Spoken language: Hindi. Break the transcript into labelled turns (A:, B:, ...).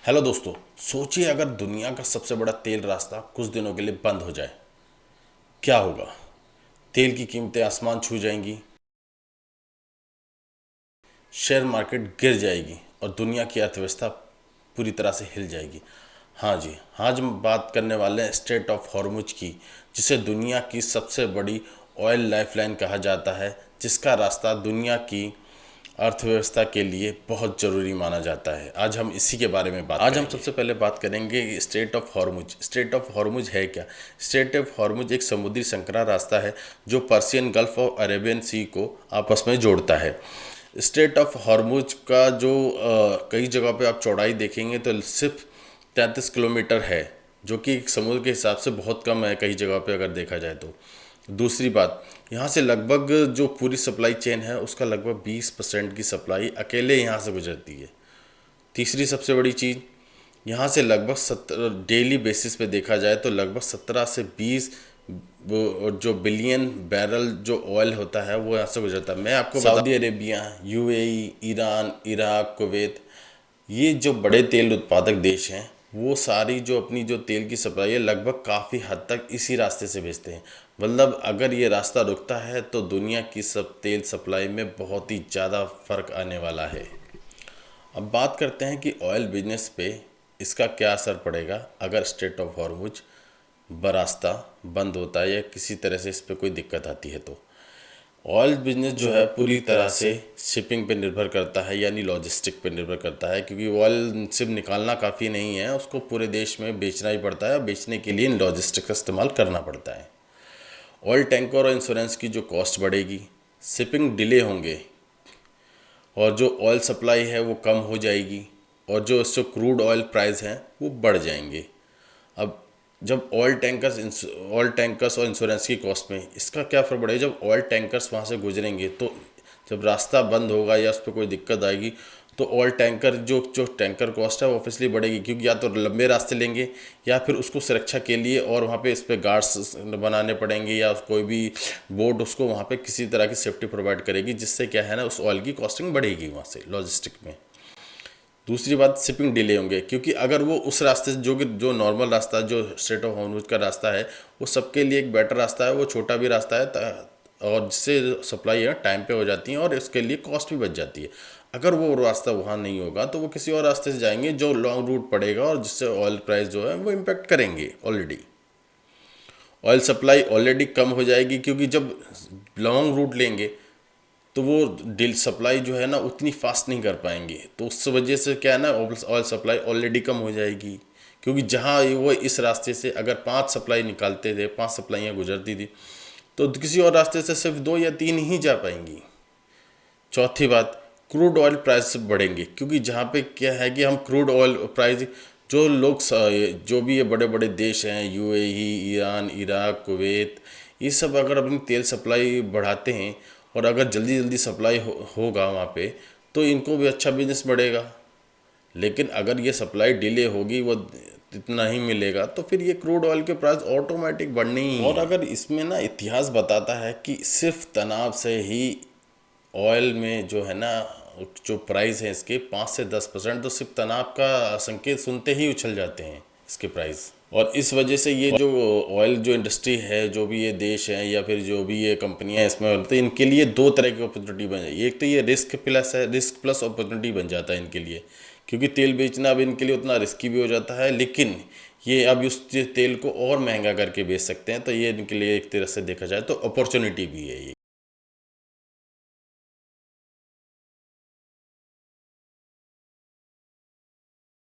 A: हेलो दोस्तों। सोचिए अगर दुनिया का सबसे बड़ा तेल रास्ता कुछ दिनों के लिए बंद हो जाए, क्या होगा। तेल की कीमतें आसमान छू जाएंगी, शेयर मार्केट गिर जाएगी और दुनिया की अर्थव्यवस्था पूरी तरह से हिल जाएगी। हाँ जी, आज हम बात करने वाले हैं स्ट्रेट ऑफ हॉर्मुज की, जिसे दुनिया की सबसे बड़ी ऑयल लाइफलाइन कहा जाता है, जिसका रास्ता दुनिया की अर्थव्यवस्था के लिए बहुत ज़रूरी माना जाता है। आज हम इसी के बारे में बात आज हम सबसे पहले बात करेंगे straight of Hormuz. Straight of Hormuz है क्या? स्ट्रेट ऑफ हॉर्मुज एक समुद्री संकरा रास्ता है जो पर्शियन गल्फ और अरेबियन सी को आपस में जोड़ता है। स्ट्रेट ऑफ हॉर्मुज का जो कई जगह पे आप चौड़ाई देखेंगे तो सिर्फ 33 किलोमीटर है, जो कि समुद्र के हिसाब से बहुत कम है कई जगह पे अगर देखा जाए तो। दूसरी बात, यहाँ से लगभग जो पूरी सप्लाई चेन है उसका लगभग 20% की सप्लाई अकेले यहाँ से गुजरती है। तीसरी सबसे बड़ी चीज़, यहाँ से लगभग 70 डेली बेसिस पे देखा जाए तो लगभग 17 से 20 जो बिलियन बैरल जो ऑयल होता है वो यहाँ से गुजरता है। मैं आपको Saudi Arabia, UAE, Iran, Iraq, Kuwait, ये जो बड़े तेल उत्पादक देश हैं वो सारी जो अपनी जो तेल की सप्लाई है लगभग काफ़ी हद तक इसी रास्ते से भेजते हैं। मतलब अगर ये रास्ता रुकता है तो दुनिया की सब तेल सप्लाई में बहुत ही ज़्यादा फर्क आने वाला है। अब बात करते हैं कि ऑयल बिजनेस पे इसका क्या असर पड़ेगा अगर स्ट्रेट ऑफ हॉर्मुज रास्ता बंद होता है या किसी तरह से इस पर कोई दिक्कत आती है। तो ऑयल बिजनेस जो है पूरी तरह से शिपिंग पे निर्भर करता है, यानी लॉजिस्टिक पे निर्भर करता है, क्योंकि ऑयल सिर्फ निकालना काफ़ी नहीं है, उसको पूरे देश में बेचना ही पड़ता है। बेचने के लिए लॉजिस्टिक का इस्तेमाल करना पड़ता है। ऑयल टैंकर और इंश्योरेंस की जो कॉस्ट बढ़ेगी, शिपिंग डिले होंगे और जो ऑयल सप्लाई है वो कम हो जाएगी और जो इससे क्रूड ऑयल प्राइस हैं वो बढ़ जाएंगे। अब जब ऑयल टैंकर्स और इंश्योरेंस की कॉस्ट में इसका क्या फ़र्क पड़ेगा? जब ऑयल टैंकर्स वहाँ से गुजरेंगे तो जब रास्ता बंद होगा या उस पर कोई दिक्कत आएगी तो ऑयल टैंकर जो जो टैंकर कॉस्ट है वो ऑब्वियसली बढ़ेगी, क्योंकि या तो लंबे रास्ते लेंगे या फिर उसको सुरक्षा के लिए और वहाँ पे इस पर गार्ड्स बनाने पड़ेंगे या कोई भी बोट उसको वहाँ पे किसी तरह की सेफ्टी प्रोवाइड करेगी, जिससे क्या है ना उस ऑयल की कॉस्टिंग बढ़ेगी वहाँ से लॉजिस्टिक में। दूसरी बात, शिपिंग डिले होंगे, क्योंकि अगर वो उस रास्ते से जो नॉर्मल रास्ता जो स्ट्रेट ऑफ हॉर्मुज का रास्ता है वो सबके लिए एक बेटर रास्ता है, वो छोटा भी रास्ता है और जिससे सप्लाई है टाइम पे हो जाती है और इसके लिए कॉस्ट भी बच जाती है। अगर वो रास्ता वहाँ नहीं होगा तो वो किसी और रास्ते से जाएंगे जो लॉन्ग रूट पड़ेगा और जिससे ऑयल प्राइस जो है वो इम्पेक्ट करेंगे। ऑयल सप्लाई ऑलरेडी कम हो जाएगी, क्योंकि जब लॉन्ग रूट लेंगे तो वो डील सप्लाई जो है ना उतनी फास्ट नहीं कर पाएंगे, तो उस वजह से क्या है ना ऑयल सप्लाई ऑलरेडी कम हो जाएगी। क्योंकि जहाँ वो इस रास्ते से अगर 5 सप्लाई निकालते थे, 5 सप्लाइयाँ गुजरती थी, तो किसी और रास्ते से सिर्फ 2 या 3 ही जा पाएंगी। चौथी बात, क्रूड ऑयल प्राइस बढ़ेंगे, क्योंकि जहाँ पे क्या है कि हम क्रूड ऑयल प्राइस जो लोग जो भी ये बड़े बड़े देश हैं, यूएई, ईरान, इराक, कुवैत, ये सब अगर अपनी तेल सप्लाई बढ़ाते हैं और अगर जल्दी जल्दी सप्लाई होगा वहाँ पे तो इनको भी अच्छा बिजनेस बढ़ेगा। लेकिन अगर ये सप्लाई डिले होगी, वो इतना ही मिलेगा, तो फिर ये क्रूड ऑयल के प्राइस ऑटोमेटिक बढ़ने ही हैं। और अगर इसमें ना इतिहास बताता है कि सिर्फ तनाव से ही ऑयल में जो है ना जो प्राइस है इसके 5 से 10% तो सिर्फ तनाव का संकेत सुनते ही उछल जाते हैं इसके प्राइस। और इस वजह से ये जो ऑयल जो इंडस्ट्री है, जो भी ये देश है या फिर जो भी ये कंपनियां इसमें, तो इनके लिए दो तरह की अपॉर्चुनिटी बन जाए। एक तो ये रिस्क प्लस अपॉर्चुनिटी बन जाता है इनके लिए, क्योंकि तेल बेचना अब इनके लिए उतना रिस्की भी हो जाता है, लेकिन ये अब उस तेल को और महंगा करके बेच सकते हैं, तो ये इनके लिए एक तरह से देखा जाए तो अपॉर्चुनिटी भी है ये।